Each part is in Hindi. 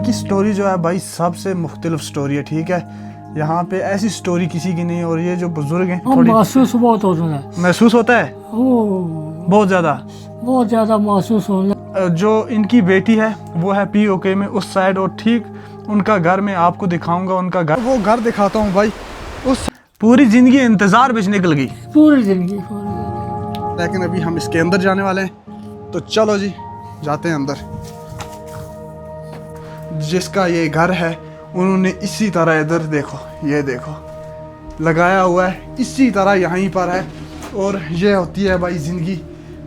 की स्टोरी जो है भाई सबसे मुख्तलिफ स्टोरी है, ठीक है। यहाँ पे ऐसी स्टोरी किसी की नहीं। और ये जो बुजुर्ग हैं थोड़ी महसूस बहुत होता है, महसूस होता है बहुत ज़्यादा महसूस होता है। जो इनकी बेटी है वो है पीओके में उस साइड, और ठीक उनका घर में आपको दिखाऊंगा उनका घर, वो घर दिखाता हूँ भाई। उस पूरी ज़िंदगी इंतज़ार में निकल गई, पूरी जिंदगी। लेकिन अभी हम इसके अंदर जाने वाले हैं, तो चलो जी जाते हैं अंदर। जिसका ये घर है उन्होंने इसी तरह, इधर देखो, ये देखो लगाया हुआ है इसी तरह यहीं पर है। और ये होती है भाई ज़िंदगी,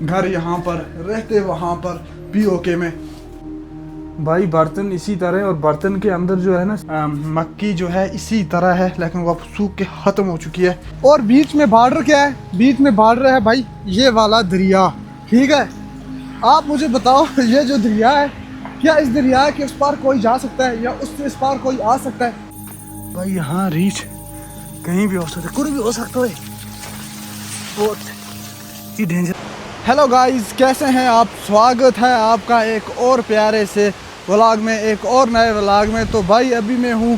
घर यहाँ पर रहते वहाँ पर पीओके में भाई। बर्तन इसी तरह, और बर्तन के अंदर जो है ना मक्की जो है इसी तरह है, लेकिन वो सूख के ख़त्म हो चुकी है। और बीच में बॉर्डर क्या है? बीच में बॉर्डर है भाई ये वाला दरिया, ठीक है। आप मुझे बताओ ये जो दरिया है, क्या इस दरिया के उस पार कोई जा सकता है या उससे इस पार कोई आ सकता है? भाई यहाँ रीच कहीं भी हो सकता है, कोई भी हो सकता है, बहुत ही डेंजर। हेलो गाइस, कैसे हैं आप? स्वागत है आपका एक और प्यारे से व्लॉग में, एक और नए व्लॉग में। तो भाई अभी मैं हूँ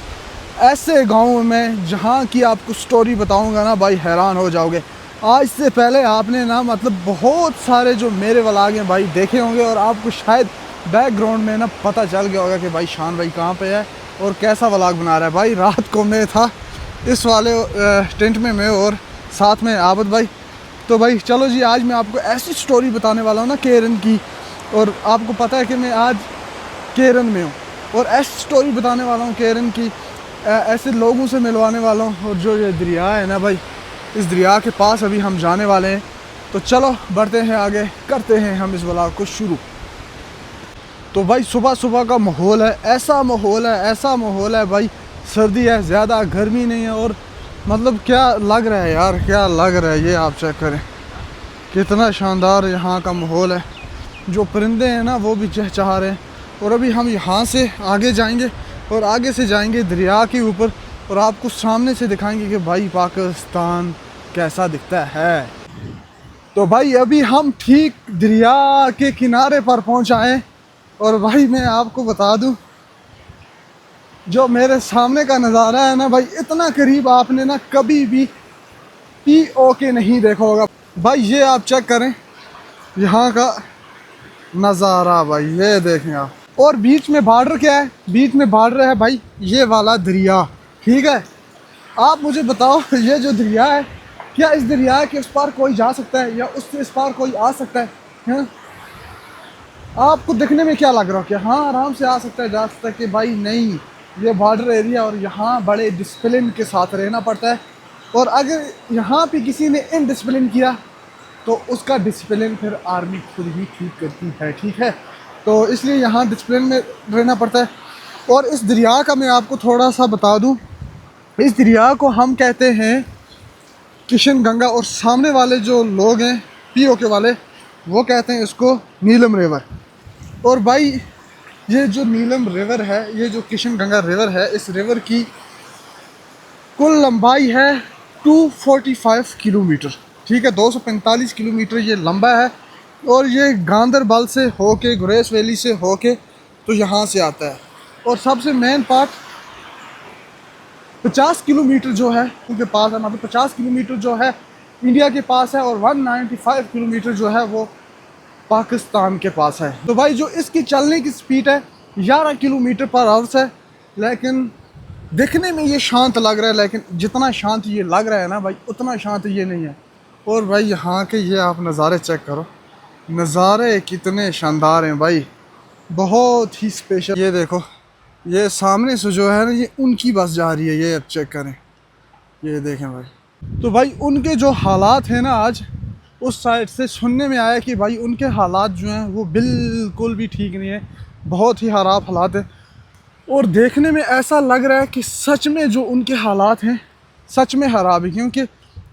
ऐसे गांव में जहाँ की आपको स्टोरी बताऊँगा ना भाई हैरान हो जाओगे। आज से पहले आपने ना मतलब बहुत सारे जो मेरे व्लॉग हैं भाई देखे होंगे, और आपको शायद बैकग्राउंड में ना पता चल गया होगा कि भाई शान भाई कहाँ पे है और कैसा व्लॉग बना रहा है। भाई रात को मैं था इस वाले टेंट में, मैं और साथ में आबद भाई। तो भाई चलो जी, आज मैं आपको ऐसी स्टोरी बताने वाला हूँ ना केरन की, और आपको पता है कि मैं आज केरन में हूँ, और ऐसी स्टोरी बताने वाला हूँ केरन की, ऐसे लोगों से मिलवाने वाला हूँ। और जो ये दरिया है ना भाई, इस दरिया के पास अभी हम जाने वाले हैं। तो चलो बढ़ते हैं आगे, करते हैं हम इस व्लॉग को शुरू। तो भाई सुबह सुबह का माहौल है, ऐसा माहौल है भाई, सर्दी है, ज़्यादा गर्मी नहीं है। और मतलब क्या लग रहा है यार, क्या लग रहा है, ये आप चेक करें कितना शानदार यहाँ का माहौल है। जो परिंदे हैं ना वो भी चहचहा रहे हैं। और अभी हम यहाँ से आगे जाएंगे, और आगे से जाएंगे दरिया के ऊपर, और आपको सामने से दिखाएंगे कि भाई पाकिस्तान कैसा दिखता है। तो भाई अभी हम ठीक दरिया के किनारे पर पहुँच आए। और भाई मैं आपको बता दूं, जो मेरे सामने का नज़ारा है ना भाई, इतना करीब आपने ना कभी भी पीओके नहीं देखा होगा भाई। ये आप चेक करें यहाँ का नज़ारा भाई, ये देखें आप। और बीच में बॉर्डर क्या है? बीच में बॉर्डर है भाई ये वाला दरिया, ठीक है। आप मुझे बताओ ये जो दरिया है, क्या इस दरिया के उस पार कोई जा सकता है या उससे इस पार कोई आ सकता है? आपको देखने में क्या लग रहा है कि हाँ आराम से आ सकता है, जा सकता है? कि भाई नहीं, ये बॉर्डर एरिया, और यहाँ बड़े डिसिप्लिन के साथ रहना पड़ता है। और अगर यहाँ पे किसी ने इनडिसिप्लिन किया तो उसका डिसिप्लिन फिर आर्मी खुद ही ठीक करती है, ठीक है। तो इसलिए यहाँ डिसिप्लिन में रहना पड़ता है। और इस दरिया का मैं आपको थोड़ा सा बता दूँ, इस दरिया को हम कहते हैं किशन गंगा, और सामने वाले जो लोग हैं पीओके वाले, वो कहते हैं इसको नीलम रिवर। और भाई ये जो नीलम रिवर है, ये जो किशन गंगा रिवर है, इस रिवर की कुल लंबाई है 245 किलोमीटर, ठीक है। 245 किलोमीटर ये लंबा है। और ये गांदरबल से होके, गुरेज वैली से होके तो यहाँ से आता है। और सबसे मेन पार्ट 50 किलोमीटर जो है उनके पास है, मतलब 50 किलोमीटर जो है इंडिया के पास है, और 195 किलोमीटर जो है वो पाकिस्तान के पास है। तो भाई जो इसकी चलने की स्पीड है 11 किलोमीटर पर आवर्स है। लेकिन देखने में ये शांत लग रहा है, लेकिन जितना शांत ये लग रहा है ना भाई, उतना शांत ये नहीं है। और भाई यहाँ के ये आप नज़ारे चेक करो, नज़ारे कितने शानदार हैं भाई, बहुत ही स्पेशल। ये देखो, ये सामने से जो है ना, ये उनकी बस जा रही है, ये आप चेक करें, ये देखें भाई। तो भाई उनके जो हालात हैं ना, आज उस साइड से सुनने में आया कि भाई उनके हालात जो हैं वो बिल्कुल भी ठीक नहीं है, बहुत ही ख़राब हालात है। और देखने में ऐसा लग रहा है कि सच में जो उनके हालात हैं सच में ख़राब है, क्योंकि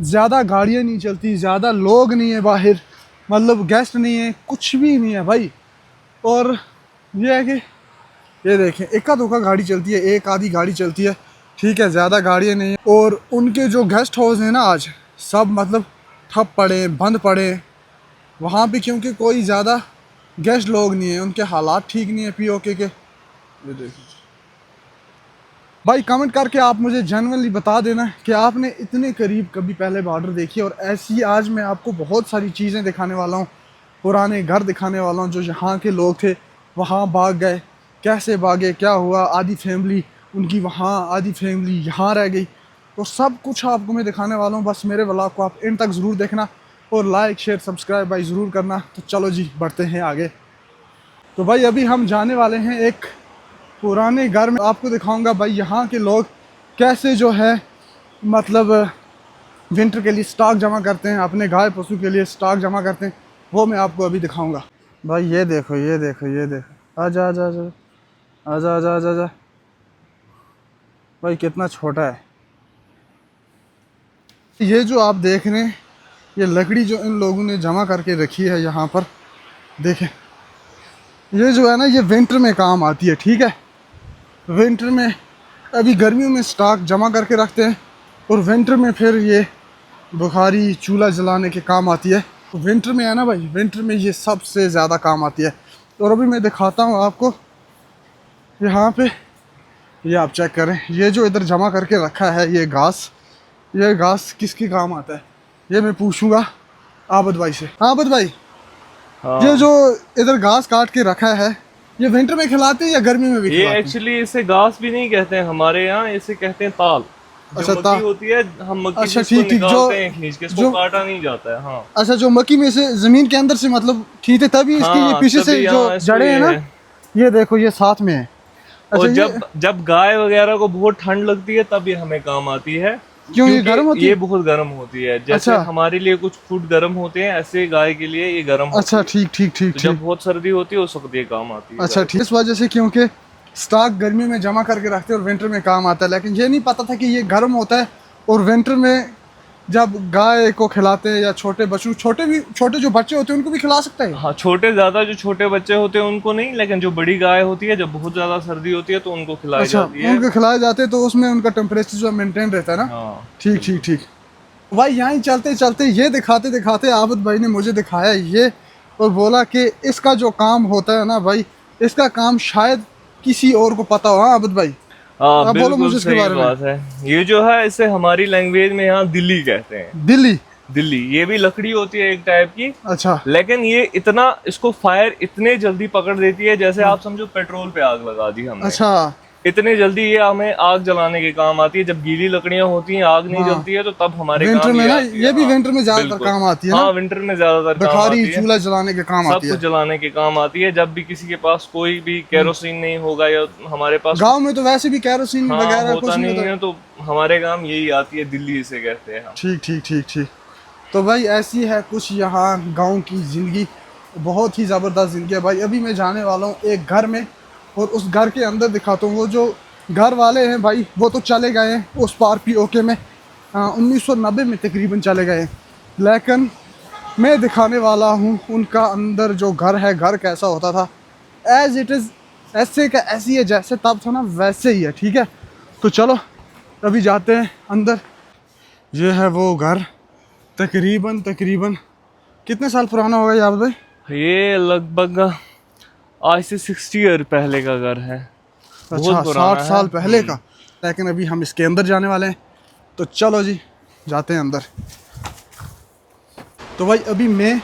ज़्यादा गाड़ियाँ नहीं चलती, ज़्यादा लोग नहीं है बाहर, मतलब गेस्ट नहीं है, कुछ भी नहीं है भाई। और ये है कि ये देखें एका दुका गाड़ी चलती है, एक आधी गाड़ी चलती है, ठीक है, ज़्यादा गाड़ियाँ नहीं है। और उनके जो गेस्ट हाउस हैं ना आज सब मतलब ठप पड़े, बंद पड़े वहाँ पे, क्योंकि कोई ज़्यादा गेस्ट लोग नहीं है, उनके हालात ठीक नहीं है पीओके के। ये देखिए भाई कमेंट करके आप मुझे जेन्युइनली बता देना कि आपने इतने करीब कभी पहले बॉर्डर देखी। और ऐसी आज मैं आपको बहुत सारी चीज़ें दिखाने वाला हूँ, पुराने घर दिखाने वाला हूँ जो यहाँ के लोग थे वहाँ भाग गए, कैसे भागे, क्या हुआ, आधी फैमिली उनकी वहाँ, आधी फैमिली यहाँ रह गई। तो सब कुछ आपको मैं दिखाने वाला हूँ। बस मेरे व्लॉग को आप एंड तक ज़रूर देखना और लाइक शेयर सब्सक्राइब भाई ज़रूर करना। तो चलो जी बढ़ते हैं आगे। तो भाई अभी हम जाने वाले हैं एक पुराने घर में, आपको दिखाऊंगा भाई यहाँ के लोग कैसे जो है मतलब विंटर के लिए स्टॉक जमा करते हैं, अपने गाय पशु के लिए स्टॉक जमा करते हैं, वो मैं आपको अभी दिखाऊंगा। भाई ये देखो ये देखो ये देखो, आजा आजा आजा आजा आजा आजा आजा। भाई कितना छोटा है ये जो आप देख रहे हैं, ये लकड़ी जो इन लोगों ने जमा करके रखी है यहाँ पर, देखें ये जो है ना ये विंटर में काम आती है। ठीक है, विंटर में अभी गर्मियों में स्टॉक जमा करके रखते हैं और विंटर में फिर ये बुखारी चूल्हा जलाने के काम आती है। तो विंटर में है ना भाई, विंटर में ये सबसे ज़्यादा काम आती है। और अभी मैं दिखाता हूँ आपको यहाँ पे, ये आप चेक करें, ये जो इधर जमा करके रखा है ये घास, ये घास किसके काम आता है ये मैं पूछूंगा आबद भाई से। आबद भाई हाँ। ये जो इधर घास काट के रखा है ये विंटर में खिलाते हैं या गर्मी में भी ये खिलाते हैं? एक्चुअली इसे घास भी नहीं कहते हैं हमारे यहाँ, इसे कहते हैं ताल। जो अच्छा, मक्की होती है, हम मक्की अच्छा, जिसको ठीक, ठीक, निकालते जो- हैं खींच के, इसको जो- काटा नहीं जाता है। हाँ अच्छा, जो मक्की में से जमीन के अंदर से मतलब खींचते तभी इसकी ये हाँ, पीछे से तभी जो यहाँ इसको जड़े हैं ना, ये देखो ये साथ में है। अच्छा, और ये जब गाय वगैरह को बहुत ठंड लगती है तब ये हमें काम आती है। क्यों, ये क्योंकि गर्म होती ये है? बहुत गर्म होती है। जैसे अच्छा। हमारे लिए कुछ फूड गर्म होते हैं, ऐसे गाय के लिए ये गर्म होती अच्छा, है। ठीक ठीक ठीक तो ठीक। जब बहुत सर्दी होती है उस वक्त ये काम आती है। अच्छा ठीक, इस वजह से क्योंकि स्टॉक गर्मी में जमा करके रखते हैं और विंटर में काम आता है। लेकिन ये नहीं पता था कि ये गर्म होता है और विंटर में जब गाय को खिलाते हैं या छोटे बच्चों, छोटे जो बच्चे होते हैं उनको भी खिला सकते हैं। हाँ, ज्यादा जो छोटे बच्चे होते हैं उनको नहीं, लेकिन जो बड़ी गाय होती है जब बहुत ज्यादा सर्दी होती है तो उनको खिलाई अच्छा, जाती है। उनको खिलाए जाते हैं तो उसमें उनका टेम्परेचर जो मेंटेन रहता है ना। हाँ ठीक ठीक ठीक। भाई यहाँ चलते चलते ये दिखाते दिखाते आबद भाई ने मुझे दिखाया ये और बोला कि इसका जो काम होता है ना भाई, इसका काम शायद किसी और को पता हो। हाँ आबद भाई, हाँ, आप बोलो मुझे बिल्कुल इसके सही बारे में। बात है। ये जो है इसे हमारी लैंग्वेज में यहाँ दिल्ली कहते हैं। दिल्ली? दिल्ली ये भी लकड़ी होती है एक टाइप की, अच्छा लेकिन ये इतना, इसको फायर इतने जल्दी पकड़ देती है जैसे आप समझो पेट्रोल पे आग लगा दी हमने। अच्छा, इतने जल्दी ये हमें आग जलाने के काम आती है। जब गीली लकड़ियां होती हैं, आग नहीं हाँ। जलती है, तो तब हमारे विंटर काम में ये ना, आती है। ये भी हाँ, विंटर में ज्यादातर बिल्कुल। काम आती है ना। हाँ, विंटर में ज्यादातर काम बुखारी आती है। चूल्हा जलाने के काम सब आती है। कुछ जलाने के काम आती है। जब भी किसी के पास कोई भी केरोसिन नहीं होगा या हमारे पास गांव में तो वैसे भी केरोसिन हाँ, वगैरह होता कुछ नहीं नहीं होता। है, तो हमारे काम यही आती है, दिल्ली इसे कहते हैं। ठीक ठीक ठीक ठीक। तो भाई ऐसी है कुछ यहाँ गांव की ज़िंदगी, बहुत ही ज़बरदस्त ज़िंदगी है भाई। अभी मैं जाने वाला हूँ एक घर में और उस घर के अंदर दिखाता हूँ। वो जो घर वाले हैं भाई वो तो चले गए हैं उस पार POK में, 1990 में तकरीबन चले गए हैं। लेकिन मैं दिखाने वाला हूँ उनका अंदर जो घर है, घर कैसा होता था, एज इट इज़, ऐसे का ऐसी है जैसे तब था ना वैसे ही है। ठीक है, तो चलो अभी जाते हैं अंदर। ये है वो घर, तकरीबन कितने साल पुराना होगा याद भाई? ये लगभग आज से 60 ईयर पहले का घर है। अच्छा, बहुत पुराना 60 साल है। पहले का। लेकिन अभी हम इसके अंदर जाने वाले हैं, तो चलो जी जाते हैं अंदर। तो भाई अभी मैं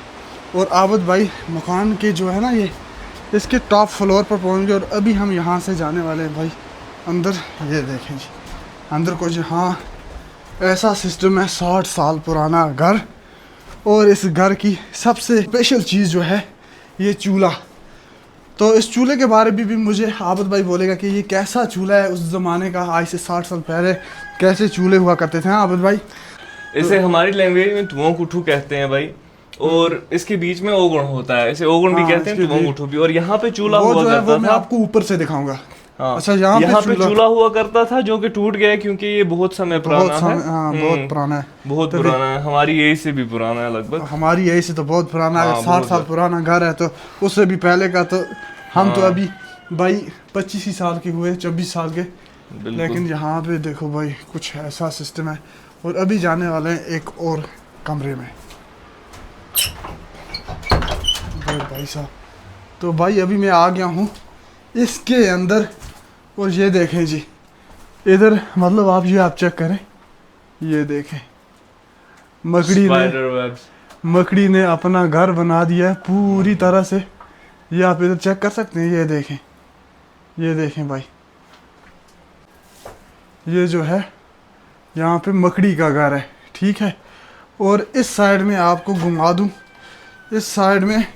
और आबद भाई मकान के जो है ना ये इसके टॉप फ्लोर पर पहुंच गए और अभी हम यहाँ से जाने वाले हैं भाई अंदर। ये देखें जी अंदर को जी, हाँ ऐसा सिस्टम है, 60 साल पुराना घर। और इस घर की सबसे स्पेशल चीज़ जो है ये चूल्हा। तो इस चूल्हे के बारे में भी मुझे आबद भाई बोलेगा कि ये कैसा चूल्हा है उस ज़माने का, आज से 60 साल पहले कैसे चूल्हे हुआ करते थे। हाँ आबद भाई, इसे हमारी लैंग्वेज में तुओं कुठू कहते हैं भाई। और इसके बीच में ओगुण होता है, इसे ओगुण भी हाँ, कहते हैं, इसके तुओं कुठू भी। और यहाँ पे चूल्हा वो हुआ जो है वो करता मैं था। आपको ऊपर से दिखाऊंगा। हाँ, अच्छा, यहाँ पे चूल्हा हुआ करता था जो कि टूट गया क्योंकि ये बहुत समय पुराना है। हाँ बहुत पुराना है, बहुत पुराना है, हमारी यही से भी पुराना है लगभग। हमारी यही से तो बहुत पुराना है। हाँ, 60 बहुत साल पुराना घर है तो उससे भी पहले का। तो हम तो अभी भाई 25 ही साल के हुए, 24 साल के। बिल्कुल। लेकिन यहाँ पे देखो भाई कुछ ऐसा सिस्टम है। और अभी जाने वाले हैं एक और कमरे में भाई साहब। तो भाई अभी मैं आ गया हूँ इसके अंदर और ये देखें जी, इधर मतलब आप चेक करें, ये देखें स्पाइडर वेब्स। मकड़ी ने अपना घर बना दिया है पूरी तरह से। ये आप इधर चेक कर सकते हैं, ये देखें भाई, ये जो है यहाँ पे मकड़ी का घर है, ठीक है। और इस साइड में आपको घुमा दूँ, इस साइड में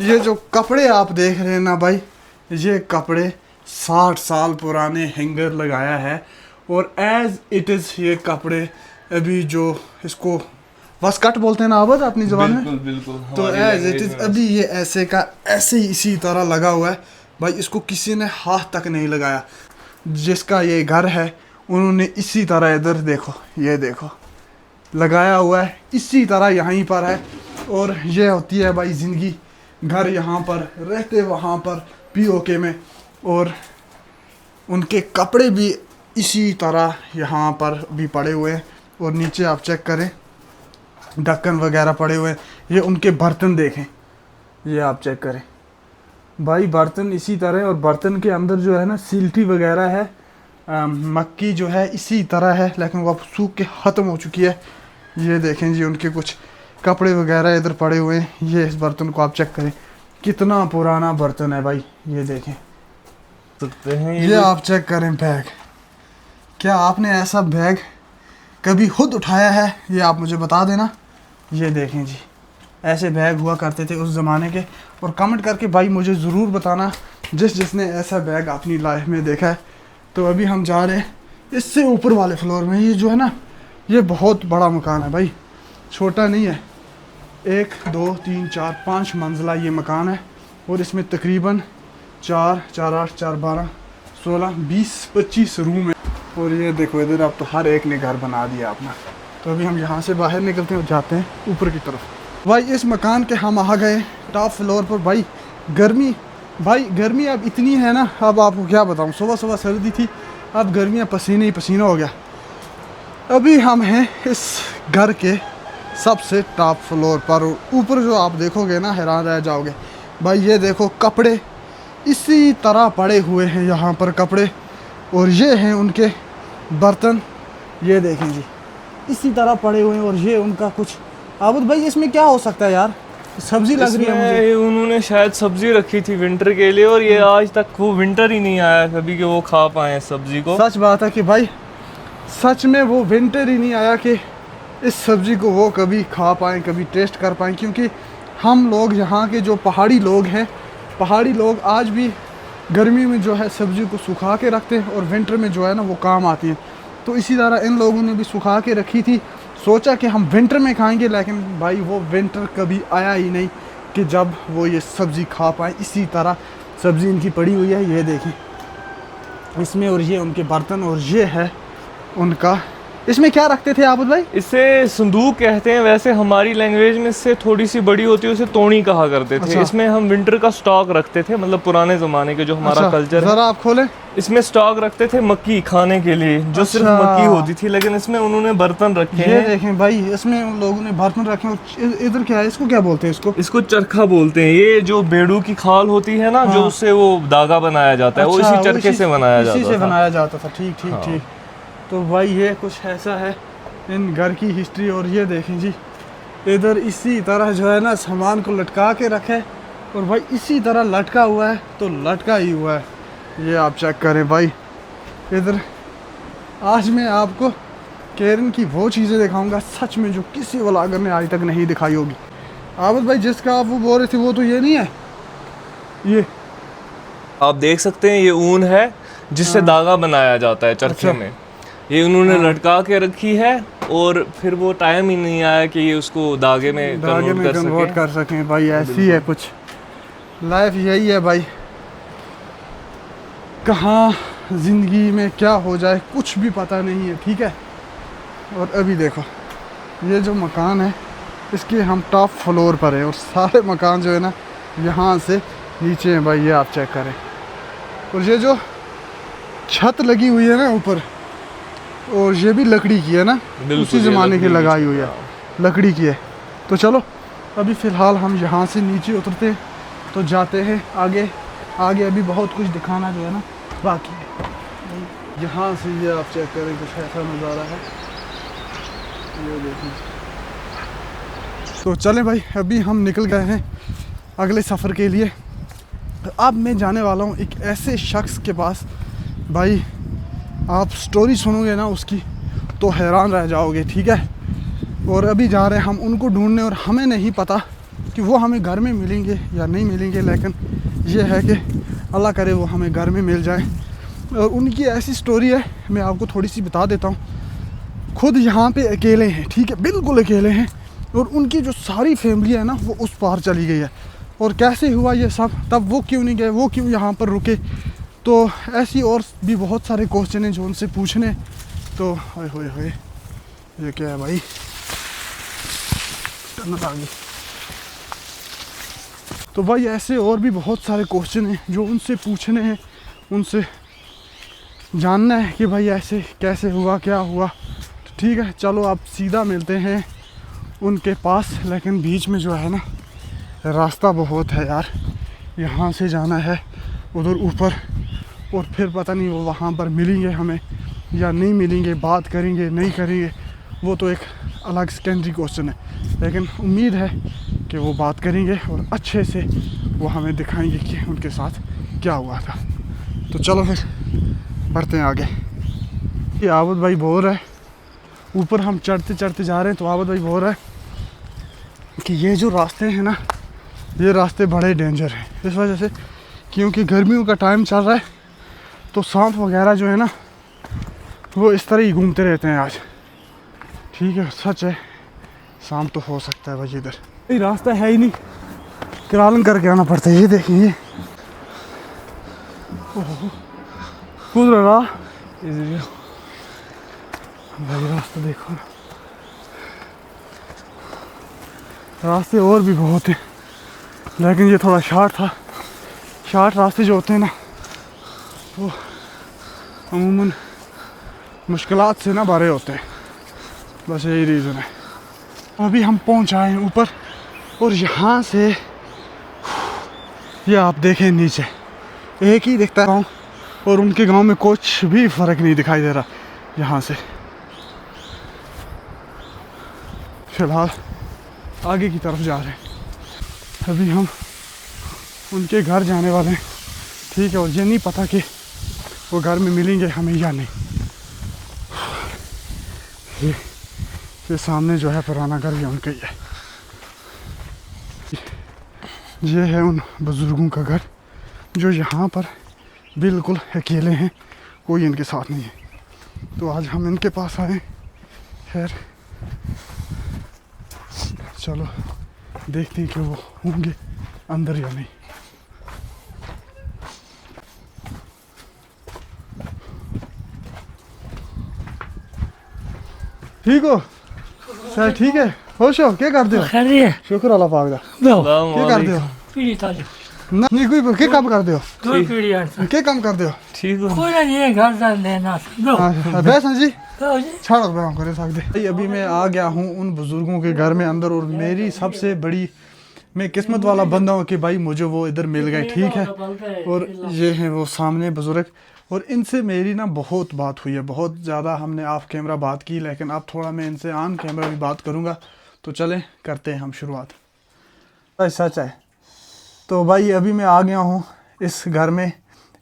ये जो कपड़े आप देख रहे हैं ना भाई, ये कपड़े 60 साल पुराने हैंगर लगाया है। और एज इट इज़ ये कपड़े अभी जो इसको वस्कट बोलते हैं ना आवाज अपनी ज़बान में, बिल्कुल बिल्कुल। तो हमारी एज language इट इज़ में अभी ये ऐसे का ऐसे ही इसी तरह लगा हुआ है भाई। इसको किसी ने हाथ तक नहीं लगाया। जिसका ये घर है उन्होंने इसी तरह इधर देखो, ये देखो लगाया हुआ है इसी तरह यहीं पर है। और ये होती है भाई ज़िंदगी, घर यहाँ पर रहते वहाँ पर पीओके में। और उनके कपड़े भी इसी तरह यहाँ पर भी पड़े हुए हैं। और नीचे आप चेक करें ढक्कन वगैरह पड़े हुए हैं। ये उनके बर्तन देखें, ये आप चेक करें भाई, बर्तन इसी तरह। और बर्तन के अंदर जो है ना सील्टी वगैरह है, मक्की जो है इसी तरह है, लेकिन वो अब सूख के ख़त्म हो चुकी है। ये देखें जी उनके कुछ कपड़े वगैरह इधर पड़े हुए हैं। ये इस बर्तन को आप चेक करें, कितना पुराना बर्तन है भाई, ये देखें सकते हैं। ये आप चेक करें बैग। क्या आपने ऐसा बैग कभी खुद उठाया है, ये आप मुझे बता देना। ये देखें जी, ऐसे बैग हुआ करते थे उस ज़माने के। और कमेंट करके भाई मुझे ज़रूर बताना जिसने ऐसा बैग अपनी लाइफ में देखा है। तो अभी हम जा रहे हैं इससे ऊपर वाले फ्लोर में। ये जो है ना, ये बहुत बड़ा मकान है भाई, छोटा नहीं है। 1 2 3 4 5 मंजिला ये मकान है। और इसमें तकरीबन 4 4 8 4 12 16 20 25 रूम है। और ये देखो इधर आप तो हर एक ने घर बना दिया अपना। तो अभी हम यहाँ से बाहर निकलते हैं और जाते हैं ऊपर की तरफ। भाई इस मकान के हम आ गए टॉप फ्लोर पर। भाई गर्मी अब इतनी है ना, अब आपको क्या बताऊँ, सुबह सर्दी थी, अब गर्मियाँ पसीने ही पसीना हो गया। अभी हम हैं इस घर के सबसे टॉप फ्लोर पर। ऊपर जो आप देखोगे ना हैरान रह जाओगे भाई। ये देखो कपड़े इसी तरह पड़े हुए हैं यहाँ पर कपड़े। और ये हैं उनके बर्तन, ये देखें जी इसी तरह पड़े हुए हैं। और ये उनका कुछ आबुद भाई, इसमें क्या हो सकता है यार, सब्जी लग रही है मुझे। उन्होंने शायद सब्जी रखी थी विंटर के लिए, और ये आज तक वो विंटर ही नहीं आया कभी कि वो खा पाए सब्जी को। सच बात है कि भाई सच में वो विंटर ही नहीं आया कि इस सब्जी को वो कभी खा पाएँ, कभी टेस्ट कर पाएँ। क्योंकि हम लोग यहाँ के जो पहाड़ी लोग हैं, पहाड़ी लोग आज भी गर्मी में जो है सब्जी को सुखा के रखते हैं और विंटर में जो है ना वो काम आती है। तो इसी तरह इन लोगों ने भी सुखा के रखी थी, सोचा कि हम विंटर में खाएंगे। लेकिन भाई वो विंटर कभी आया ही नहीं कि जब वो ये सब्ज़ी खा पाए। इसी तरह सब्ज़ी इनकी पड़ी हुई है, ये देखें इसमें। और ये उनके बर्तन, और ये है उनका, इसमें क्या रखते थे आबुद भाई? इसे संदूक कहते हैं, वैसे हमारी लैंग्वेज में इससे थोड़ी सी बड़ी होती है, उसे तोड़ी कहा करते थे। अच्छा। इसमें हम विंटर का स्टॉक रखते थे, मतलब पुराने ज़माने के जो हमारा अच्छा, कल्चर है। ज़रा आप खोलें। इसमें स्टॉक रखते थे मक्की खाने के लिए, जो सिर्फ अच्छा। मक्की होती थी, लेकिन इसमें उन्होंने बर्तन रखे ये हैं। देखें भाई, इसमें उन लोगों ने बर्तन रखे। और इधर क्या है, इसको क्या बोलते हैं? इसको चरखा बोलते हैं। ये जो बेड़ू की खाल होती है ना, जो हाँ। उससे वो धागा बनाया जाता है, वो अच्छा, इसी चरखे से बनाया इसी जाता से था। बनाया जाता था। ठीक ठीक हाँ। ठीक। तो भाई ये कुछ ऐसा है इन घर की हिस्ट्री। और ये देखें जी इधर इसी तरह जो है ना सामान को लटका के रखे। और भाई इसी तरह लटका हुआ है तो लटका ही हुआ है, ये आप चेक करें भाई। इधर आज मैं आपको केरन की वो चीज़ें दिखाऊंगा सच में जो किसी व्लॉगर ने आज तक नहीं दिखाई होगी। आबद भाई जिसका आप वो बोल रहे थे वो तो ये नहीं है, ये आप देख सकते हैं ये ऊन है जिससे धागा बनाया जाता है चरखे अच्छा। में। ये उन्होंने लटका के रखी है, और फिर वो टाइम ही नहीं आया कि ये उसको धागे में धागे में कन्वर्ट कर सकें। भाई ऐसी है कुछ लाइफ, यही है भाई। कहाँ ज़िंदगी में क्या हो जाए कुछ भी पता नहीं है, ठीक है। और अभी देखो ये जो मकान है इसके हम टॉप फ्लोर पर है, और सारे मकान जो है ना यहाँ से नीचे हैं भाई, ये आप चेक करें। और ये जो छत लगी हुई है ना ऊपर, और ये भी लकड़ी की है ना, उसी ज़माने की लगाई हुई है, लकड़ी की है। तो चलो अभी फ़िलहाल हम यहाँ से नीचे उतरते हैं, तो जाते हैं आगे। आगे अभी बहुत कुछ दिखाना जो है ना बाकी है। यहाँ से ये आप चेक करें कुछ ऐसा नज़ारा है, ये देखिए। तो चलें भाई, अभी हम निकल गए हैं अगले सफ़र के लिए। अब मैं जाने वाला हूँ एक ऐसे शख्स के पास, भाई आप स्टोरी सुनोगे ना उसकी तो हैरान रह जाओगे, ठीक है। और अभी जा रहे हैं हम उनको ढूंढने, और हमें नहीं पता कि वो हमें घर में मिलेंगे या नहीं मिलेंगे, लेकिन ये है कि अल्लाह करे वो हमें घर में मिल जाए। और उनकी ऐसी स्टोरी है, मैं आपको थोड़ी सी बता देता हूँ। खुद यहाँ पे अकेले हैं, ठीक है, बिल्कुल अकेले हैं, और उनकी जो सारी फैमिली है ना वो उस पार चली गई है। और कैसे हुआ ये सब, तब वो क्यों नहीं गए, वो क्यों यहाँ पर रुके, तो ऐसी और भी बहुत सारे क्वेश्चन हैं जो उनसे पूछने। तो हाय होए होए, ये क्या है भाई, टनल आ गई। तो भाई ऐसे और भी बहुत सारे क्वेश्चन हैं जो उनसे पूछने हैं, उनसे जानना है कि भाई ऐसे कैसे हुआ, क्या हुआ। तो ठीक है, चलो आप सीधा मिलते हैं उनके पास। लेकिन बीच में जो है ना रास्ता बहुत है यार, यहाँ से जाना है उधर ऊपर, और फिर पता नहीं वो वहाँ पर मिलेंगे हमें या नहीं मिलेंगे, बात करेंगे नहीं करेंगे, वो तो एक अलग सेकेंडरी क्वेश्चन है। लेकिन उम्मीद है कि वो बात करेंगे और अच्छे से वो हमें दिखाएंगे कि उनके साथ क्या हुआ था। तो चलो फिर बढ़ते हैं आगे। ये आबद भाई बोल रहा है, ऊपर हम चढ़ते चढ़ते जा रहे हैं, तो आबद भाई बोल रहा है कि ये जो रास्ते हैं ना, ये रास्ते बड़े डेंजर हैं इस वजह से, क्योंकि गर्मियों का टाइम चल रहा है, तो सांप वगैरह जो है ना वो इस तरह ही घूमते रहते हैं आज। ठीक है, सच है, सांप तो हो सकता है भाई इधर, ये रास्ता है ही नहीं, किरालन करके आना पड़ता है। ये देखिए कूद रहा भाई, रास्ता देखो ना, रास्ते और भी बहुत हैं, लेकिन ये थोड़ा शार्ट था। शार्ट रास्ते जो होते हैं ना वो अमूमन मुश्किलात से ना भरे होते हैं, बस यही रीज़न है। अभी हम पहुंच आए हैं ऊपर, और यहाँ से ये आप देखें नीचे एक ही दिखता है गाँव, और उनके गांव में कुछ भी फ़र्क नहीं दिखाई दे रहा। यहाँ से फिलहाल आगे की तरफ जा रहे हैं, अभी हम उनके घर जाने वाले हैं, ठीक है। और ये नहीं पता कि वो घर में मिलेंगे हमें या नहीं। ये सामने जो है पुराना घर, ये उनका ही है। ये है उन बुज़ुर्गों का घर जो यहाँ पर बिल्कुल अकेले हैं, कोई इनके साथ नहीं है। तो आज हम इनके पास आए। खैर चलो देखते हैं कि वो होंगे अंदर या नहीं। ठीक हो सर? ठीक है, खुश हो? क्या करते हो? खैरियत शुक्र अल्लाह पाक दा। दो क्या करते हो? पीड़ी ताली ना नहीं कोई क्या काम करते हो? दो पीड़ी आंसर क्या काम करते हो? ठीक हो? कोई नहीं है घर जा लेना दो बैस जी दो जी छाड़ो मैं करे सकते। अभी मैं आ गया हूँ उन बुजुर्गों के घर में अंदर, और मेरी सबसे बड़ी, मैं किस्मत वाला बंदा हूँ कि भाई मुझे वो इधर मिल गए, ठीक है। और ये हैं वो सामने बुजुर्ग, और इनसे मेरी ना बहुत बात हुई है, बहुत ज़्यादा हमने ऑफ कैमरा बात की, लेकिन अब थोड़ा मैं इनसे ऑन कैमरा भी बात करूँगा। तो चलें करते हैं हम शुरुआत। भाई सच है, तो भाई अभी मैं आ गया हूँ इस घर में।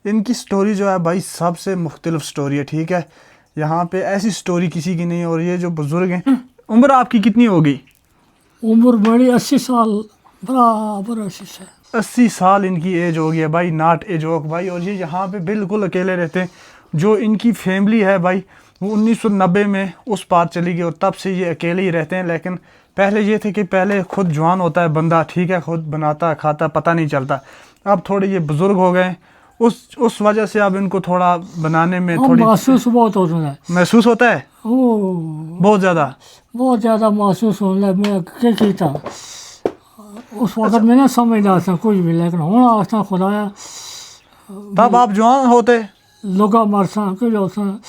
इनकी स्टोरी जो है भाई सबसे मुख्तलिफ स्टोरी है, ठीक है। यहाँ पे ऐसी स्टोरी किसी की नहीं है। और ये जो बुज़ुर्ग हैं, उम्र आपकी कितनी होगी? उम्र बड़ी 80 साल बराबर 80 साल 80 साल इनकी एज हो गई है भाई, नॉट ए जोक भाई। और ये यहाँ पे बिल्कुल अकेले रहते हैं। जो इनकी फैमिली है भाई वो 1990 में उस पार चली गई, और तब से ये अकेले ही रहते हैं। लेकिन पहले ये थे कि पहले खुद जवान होता है बंदा, ठीक है, खुद बनाता खाता पता नहीं चलता। अब थोड़े ये बुज़ुर्ग हो गए, उस वजह से अब इनको थोड़ा बनाने में हम थोड़ी महसूस बहुत होता है, महसूस होता है, ओ बहुत ज़्यादा महसूस होने लगा। मैं क्या कहता उस वक्त में ना समझदा था कुछ भी, लेकिन हूँ आस्ता खुदाया तब आप जवान होते, लोग मरसा कुछ होता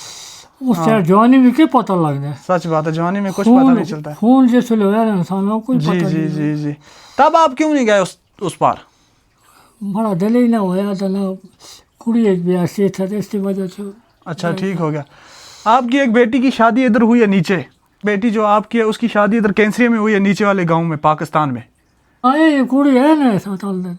उस टाइम जवानी में क्या पता लगता है। सच बात है, जवानी में कुछ पता नहीं चलता है। खून जैसे होया इंसानों को जी पता जी नहीं। जी जी। तब आप क्यों नहीं गए उस पार? बड़ा दिल ही ना होया था ना, कुड़ी एक ब्याह से था, तो इसकी वजह से अच्छा ठीक हो गया। आपकी एक बेटी की शादी इधर हुई है नीचे, बेटी जो आपकी है उसकी शादी इधर कैंसरिया में हुई है, नीचे वाले गांव में पाकिस्तान में। आए कुड़ी है ना साताल दिन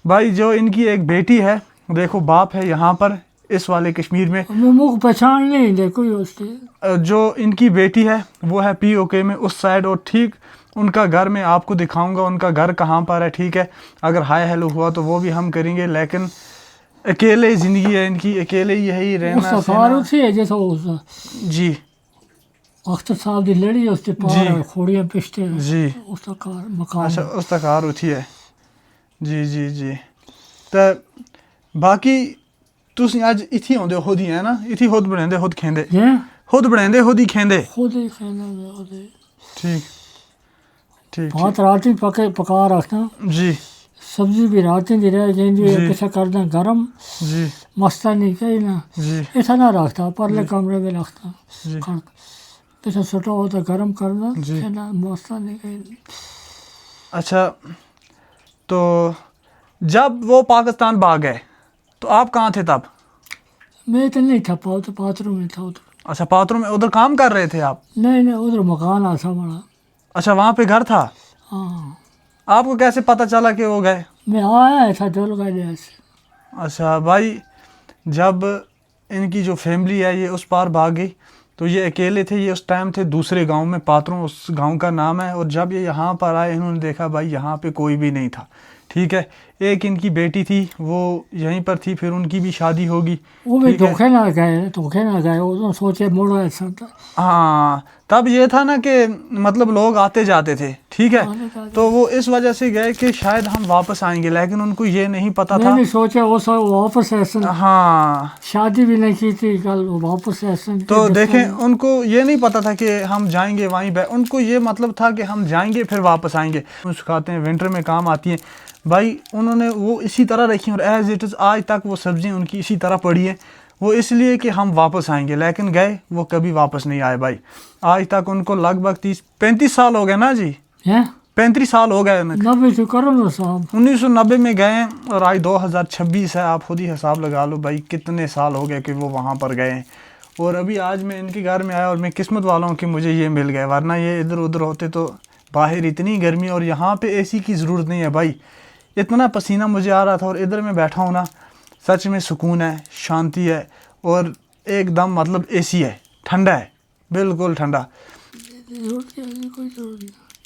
भाई जो इनकी एक बेटी है, देखो बाप है यहाँ पर इस वाले कश्मीर में, मुख पहचान नहीं दे कोई उससे। जो इनकी बेटी है वो है POK में उस साइड, और ठीक उनका घर मैं आपको दिखाऊंगा उनका घर कहाँ पर है, ठीक है। अगर हाय हेलो हुआ तो वो भी हम करेंगे, लेकिन अकेले ज़िंदगी है इनकी, अकेले यही रहना उसका कार उसे है जैसा उसका जी अख्तर साहब की लड़ी है उसके पार खोड़ियाँ पिछते जी। उसका कार मकान अच्छा उस तक कार उठी है जी जी जी। तो बाकी तुसी अज इत्थी आउंदे हो खुद ही है ना, इत्थी खुद बनांदे खुद खेंदे, ये खुद बनांदे खुद ही खेंदे। खुद ही खाना में खुद ही ठीक ठीक भात रात ही पका रखना, जी सब्जी भी रात ही रह जाएंगी, जी। कैसा करना गरम जी मस्ता नहीं कहीं ना जी ऐसा ना रखता, परले कमरे में रखता जी कैसा छोटा होता गरम करना जी। ना मस्ता नहीं कहीं। अच्छा तो जब वो पाकिस्तान भाग गए तो आप कहाँ थे तब? मैं तो नहीं था पाओ तो बाथरूम में था उधर। अच्छा बाथरूम में, उधर काम कर रहे थे आप? नहीं नहीं उधर मकान आसा बड़ा। अच्छा वहाँ पे घर था? हाँ आपको कैसे पता चला कि वो गए? मैं आया था जल गए से। अच्छा भाई जब इनकी जो फैमिली है ये उस पार भाग गई तो ये अकेले थे, ये उस टाइम थे दूसरे गांव में, पात्रों उस गांव का नाम है। और जब ये यहाँ पर आए इन्होंने देखा भाई यहाँ पे कोई भी नहीं था, ठीक है। एक इनकी बेटी थी वो यहीं पर थी, फिर उनकी भी शादी होगी। वो भी ठीक है। धोखे ना गए वो सोचे मोड़ा ऐसा था। हाँ तब ये था ना कि मतलब लोग आते जाते थे, ठीक आने है। जाते। तो वो इस वजह से गए कि शायद हम वापस आएंगे, लेकिन उनको ये नहीं पता था। मैंने सोचा वो सब वापस ऐसा हाँ शादी भी नहीं की थी कल वो वापस ऐसा। तो देखें उनको ये नहीं पता था कि हम जाएंगे वहीं पे, उनको ये मतलब था कि हम जाएंगे फिर वापस आएंगे। सुखाते हैं विंटर में काम आती हैं भाई, उन्होंने वो इसी तरह रखी और एज इट इज़ आज तक वो सब्ज़ी उनकी इसी तरह पड़ी है। वो इसलिए कि हम वापस आएंगे, लेकिन गए वो कभी वापस नहीं आए भाई। आज तक उनको लगभग 30-35 साल हो गए ना जी, 35 साल हो गए। 90 तो करो ना साहब, 1990 में गए हैं और आज 2026 है, आप खुद ही हिसाब लगा लो भाई कितने साल हो गए कि वो वहाँ पर गए हैं। और अभी आज मैं इनके घर में आया और मैं किस्मत वाला हूँ कि मुझे ये मिल गए, वरना ये इधर उधर होते तो बाहर इतनी गर्मी और यहाँ पे AC की ज़रूरत नहीं है भाई। इतना पसीना मुझे आ रहा था और इधर मैं बैठा हूँ ना, सच में सुकून है, शांति है और एकदम मतलब AC है, ठंडा है, बिल्कुल ठंडा।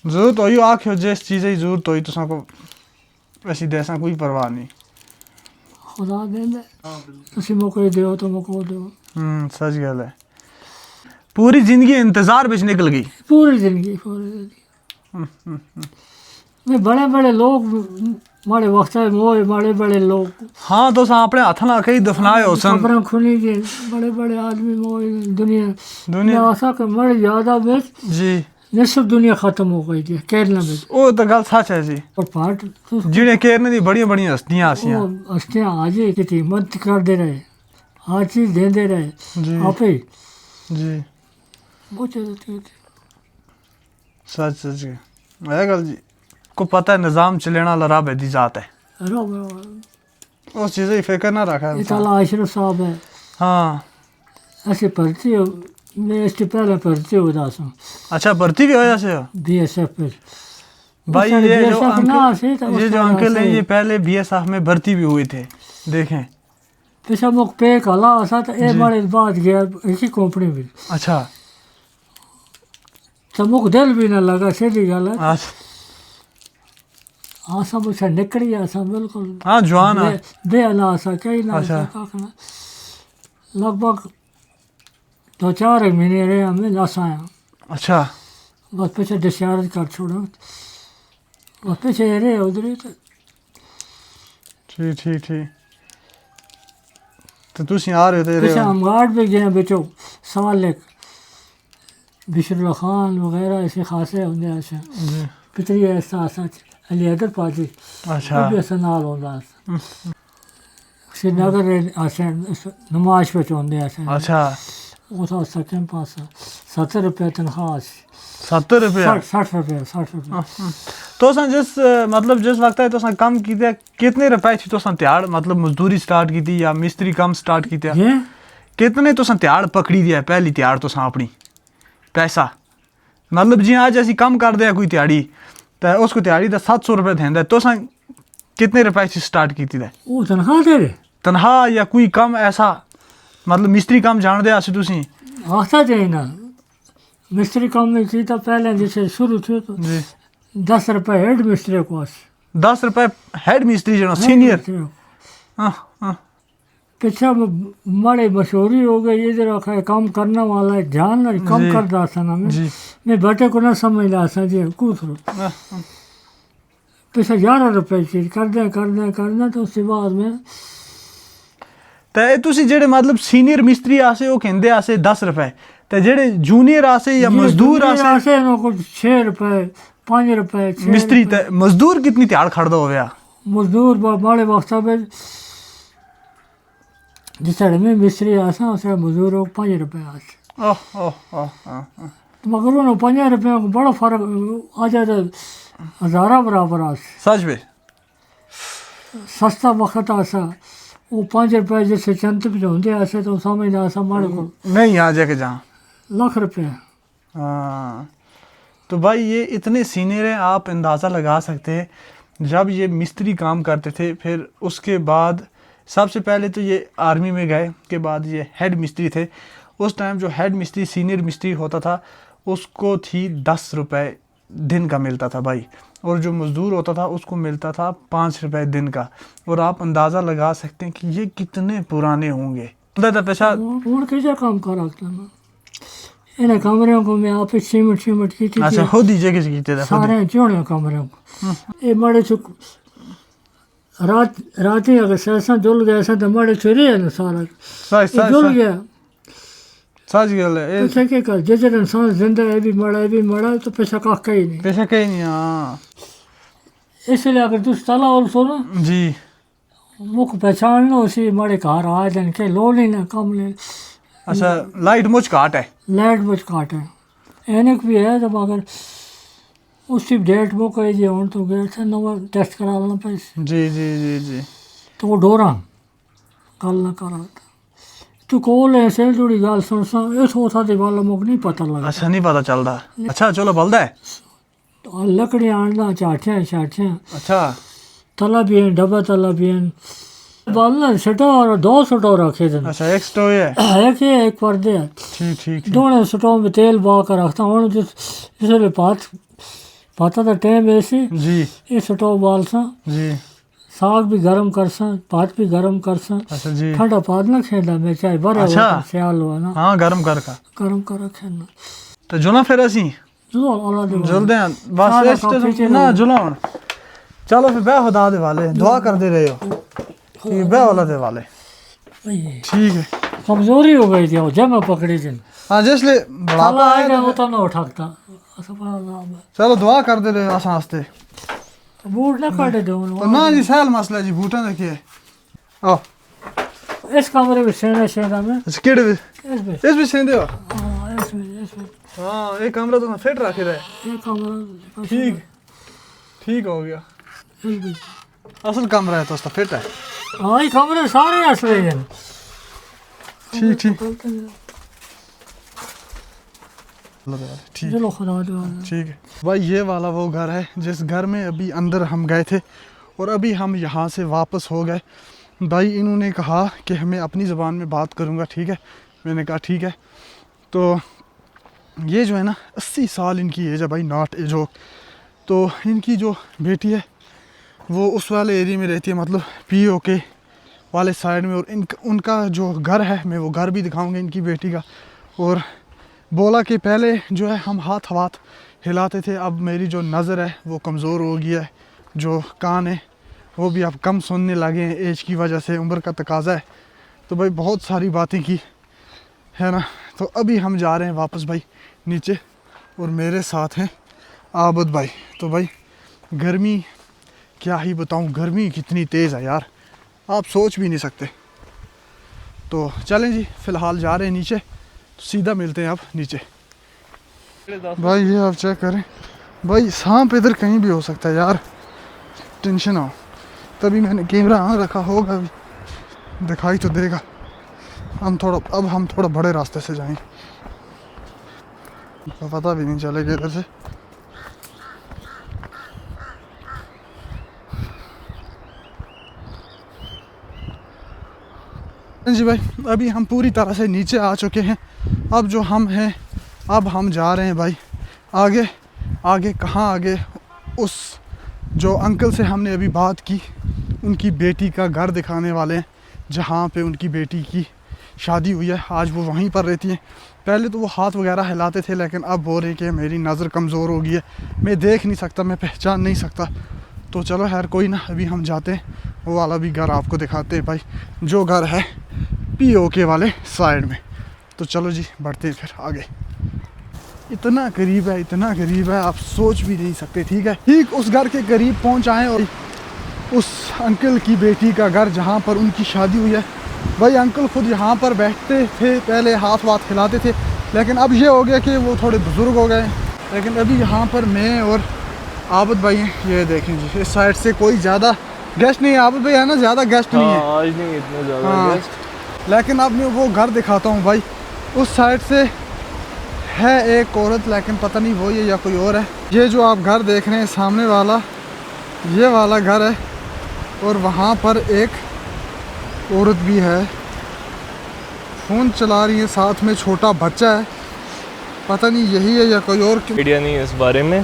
जरूरत हो आखियो जिस चीज़ की जरूरत हो तुसा को ऐसी देसा कोई परवाह नहीं। खुदा देंदा तुसी मौके दियो तो मौको दो। सच गल है। पूरी जिंदगी इंतजार बिच निकल गई, पूरी जिंदगी मैं बड़े बड़े लोग माड़े वक्त मोए बड़े बड़े लोग। हाँ तो अपने हाथ ना कई दफनाए हो सन, खबरें खुली जी बड़े बड़े आदमी मोए दुनिया ऐसा कि मर ज्यादा बेच जी निसब दुनिया खत्म हो गई थी केरला में। वो तो गल सच है जी, और पार्ट जिन्हें केरने दी बड़ी बड़ी हस्तियां आसियां हस्तियां आज ही थी मदद करते रहे, हर चीज देते रहे जी आप ही जी बहुत थी। सच सच है गल जी को पता है निज़ाम चलेना रब दी जात है, उस चीज़ की फिक्र ना रखा है इंसान। अशरफ साहब है हाँ ऐसे भर्ती मैं इसके पहले भर्ती हो रहा था। अच्छा भर्ती की वजह से BSF पे भाई ये जो अंकल हैं ये ये पहले BSF में भर्ती भी हुए थे, देखें पैसा मुख पे कला ऐसा तो एक बार बाद गया इसी कंपनी में। अच्छा तो मुख दिल भी ना लगा सीधी गल है। आज हाँ सब उसे निकली आसा बिल्कुल हाँ जवान है बे ना आसा कहीं ना अच्छा। आसा लगभग 2-4 महीने रहे हमें नस आया। अच्छा बस पीछे डिस्चार्ज कर छोड़ा बस पीछे रहे उधर ही। ठीक ठीक ठीक तो तुसी आ रहे थे पीछे हम गार्ड भी गए बचो सवाल एक बिशरुल्ला खान वगैरह ऐसे खासे होंगे ऐसे जी पितरी ऐसा ऐसा अली अदर पाजी अच्छा भी ऐसा नाल होंदा श्रीनगर ऐसे नमाज पे होंगे ऐसे। अच्छा वो था सेकंड पास 70 रुपये तनख्वाह 70 रुपया 60 रुपये तो जिस मतलब जिस वक्त है तो कम की कितने रुपए थी तो त्याड़ मतलब मजदूरी स्टार्ट की थी या मिस्त्री कम स्टार्ट की थी? ये कितने तुसां त्याड़ पकड़ी दिया पहली त्याड़ तुसां अपनी पैसा मतलब जी अज असीं कम करदे कोई त्याड़ी तो उसको त्याड़ी का 700 रुपये देंदा तुसां कितने रुपए से स्टार्ट की थी वो तनख्वाह दे रहे तनख्वाह या कोई कम ऐसा मतलब मिस्त्री काम जान दे तुसी आता जाए ना मिस्त्री काम में की था पहले जैसे शुरू थे तो जी 10 रुपए हेड मिस्त्री को 10 रुपए हेड मिस्त्री जो सीनियर पीछे बड़े मशहूरी हो गई इधर रखा काम करने वाला है ध्यान नहीं कम जी। कर रहा था ना जी मैं बेटे को ना समझ रहा था जी कूद रो पैसा 11 रुपए चीज कर दें तो उसके बाद में ते तुसी जेड़े मतलब सीनियर मिस्त्री आसे वो कहंदे आसे 10 रुपए ते जेड़े जूनियर आसे या मजदूर आसे ना कुछ 6 रुपए 5 रुपए 6 मिस्त्री ते मजदूर कितनी त्याड़ खड़दा होया मजदूर बड़े वक्त में जिस में मिस्त्री आसा उस मजदूर 5 रुपए आसे ओह ओह ओह मगर उन्होंने 5 रुपये को बड़ा फर्क आ जाए तो हज़ारा बराबर आसे सच में सस्ता वक्त आसा वो 5 रुपए जैसे चंद भी होंगे ऐसे तो समझ आसा माड़े को नहीं आ जाके जहाँ लाख रुपये हाँ तो भाई ये इतने सीनियर हैं आप अंदाज़ा लगा सकते हैं जब ये मिस्त्री काम करते थे फिर उसके बाद सबसे पहले तो ये आर्मी में गए के बाद ये हेड मिस्त्री थे उस टाइम जो हेड मिस्त्री सीनियर मिस्त्री होता था उसको थी 10 रुपए दिन का मिलता था भाई और जो मज़दूर होता था उसको मिलता था 5 रुपए दिन का और आप अंदाज़ा लगा सकते हैं कि ये कितने पुराने होंगे पेशा और कैसे काम करा ना इन कमरों को मैं आप सीमेंट की अच्छा खुद ही जगह से कीते थे सारे जोड़े कमरों को ये बड़े चुक रात ही अगर सैसा जुल गया ऐसा तो बड़े चुरी है ना सारा सच जुल गया सच गल है पैसा क्या कर जिस इंसान जिंदा है भी मरा तो पैसा का ही नहीं पैसा कहीं नहीं हाँ इसलिए अगर तुम तला और सुनो जी मुख पहचान लो उसी बड़े घर आ जान के लो लेना कम ले अच्छा लाइट मुझ काट है लाइट मुझ काट है एनक भी है जब अगर उसी डेट बुक है जी हूँ तो गए थे नवा टेस्ट करा लेना पैसे जी जी जी जी तो वो डोरा गल ना करा तू कोल ऐसे जुड़ी गल सुन सा इस होता दी वाला मुक नहीं पता लगा अच्छा नहीं पता चलता अच्छा चलो बलदा है तो लकड़ी आना चाटियाँ अच्छा तला भी है डब्बा तला भी है बाल सटो और 2 सटो रखे थे अच्छा एक स्टोव है एक पर्दे है ठीक ठीक दोनों सटों में तेल बहा कर रखता हूँ जिसले पाता था टाइम ऐसे जी ये सटो बाल सा जी साग भी गरम कर सा भात भी गरम कर सा अच्छा जी ठंडा पाद ना खेदा मैं चाहे बड़ा अच्छा। सियाल हुआ ना हाँ गरम कर का गरम कर रखे ना तो जुला फिर असी जो अल्लाह दे जुलदे हैं बस इस तो ना जुला हुन चलो फिर बह खुदा दे वाले दुआ कर दे रहे हो कि बह वाला दे वाले ठीक है कमजोरी हो गई थी वो जब मैं पकड़ी थी हाँ जिसले बुढ़ापा आएगा आएगा वो तो ना उठाता ऐसा बड़ा नाम है चलो दुआ कर दे रहे हो आसान वास्ते बूट ना काटे दो तो ना जी सहल मसला जी बूटा देखिए ओ इस कमरे में सेना में केड़े इसमें इस भी सेंदे हो हाँ इसमें हाँ एक कमरा तो फिट रखे रहे ये कमरा ठीक ठीक हो गया इसमें असल कमरा है तो उसका फिट है हाँ ये कमरे सारे असले हैं ठीक ठीक ठीक चलो खुदा दो ठीक है भाई ये वाला वो घर है जिस घर में अभी अंदर हम गए थे और अभी हम यहाँ से वापस हो गए भाई इन्होंने कहा कि मैं अपनी ज़बान में बात करूँगा ठीक है मैंने कहा ठीक है तो ये जो है ना 80 साल इनकी एज है भाई नॉट ए जोक तो इनकी जो बेटी है वो उस वाले एरिया में रहती है मतलब POK वाले साइड में और उनका जो घर है मैं वो घर भी दिखाऊंगा इनकी बेटी का और बोला कि पहले जो है हम हाथ हिलाते थे अब मेरी जो नज़र है वो कमज़ोर हो गया है जो कान है वो भी अब कम सुनने लगे हैं एज की वजह से उम्र का तकाजा है तो भाई बहुत सारी बातें की है ना तो अभी हम जा रहे हैं वापस भाई नीचे और मेरे साथ हैं आबद भाई तो भाई गर्मी क्या ही बताऊं गर्मी कितनी तेज़ है यार आप सोच भी नहीं सकते तो चलें जी फ़िलहाल जा रहे हैं नीचे तो सीधा मिलते हैं अब नीचे भाई ये आप चेक करें भाई सांप इधर कहीं भी हो सकता है यार टेंशन हो तभी मैंने कैमरा ऑन रखा होगा भी दिखाई तो देगा हम थोड़ा बड़े रास्ते से जाएंगे, तो पता भी नहीं चलेगा इधर से। जी भाई, अभी हम पूरी तरह से नीचे आ चुके हैं। अब जो हम हैं, अब हम जा रहे हैं भाई आगे। आगे कहाँ आगे? उस जो अंकल से हमने अभी बात की, उनकी बेटी का घर दिखाने वाले हैं, जहाँ पे उनकी बेटी की शादी हुई है। आज वो वहीं पर रहती हैं। पहले तो वो हाथ वगैरह हिलाते थे, लेकिन अब बोल रहे हैं कि मेरी नज़र कमज़ोर हो गई है, मैं देख नहीं सकता, मैं पहचान नहीं सकता। तो चलो यार कोई ना, अभी हम जाते हैं, वो वाला भी घर आपको दिखाते हैं भाई, जो घर है POK वाले साइड में। तो चलो जी बढ़ते हैं फिर आगे। इतना करीब है, इतना करीब है, आप सोच भी नहीं सकते। ठीक है, ठीक उस घर के करीब पहुंच आए और उस अंकल की बेटी का घर जहां पर उनकी शादी हुई है। भाई अंकल खुद यहाँ पर बैठते थे, पहले हाथ वाथ खिलाते थे, लेकिन अब ये हो गया कि वो थोड़े बुज़ुर्ग हो गए। लेकिन अभी यहाँ पर मैं और आबद भाई हैं। ये देखें जी, इस साइड से कोई ज़्यादा गेस्ट नहीं है। आबद भाई है ना, ज़्यादा गेस्ट नहीं है। आज नहीं इतने ज़्यादा हाँ, गेस्ट। लेकिन अब मैं वो घर दिखाता हूँ भाई। उस साइड से है एक औरत, लेकिन पता नहीं वो ये या कोई और है। ये जो आप घर देख रहे हैं सामने वाला, ये वाला घर है, और वहाँ पर एक औरत भी है, फ़ोन चला रही है, साथ में छोटा बच्चा है। पता नहीं यही है या कोई और। आइडिया नहीं है इस बारे में,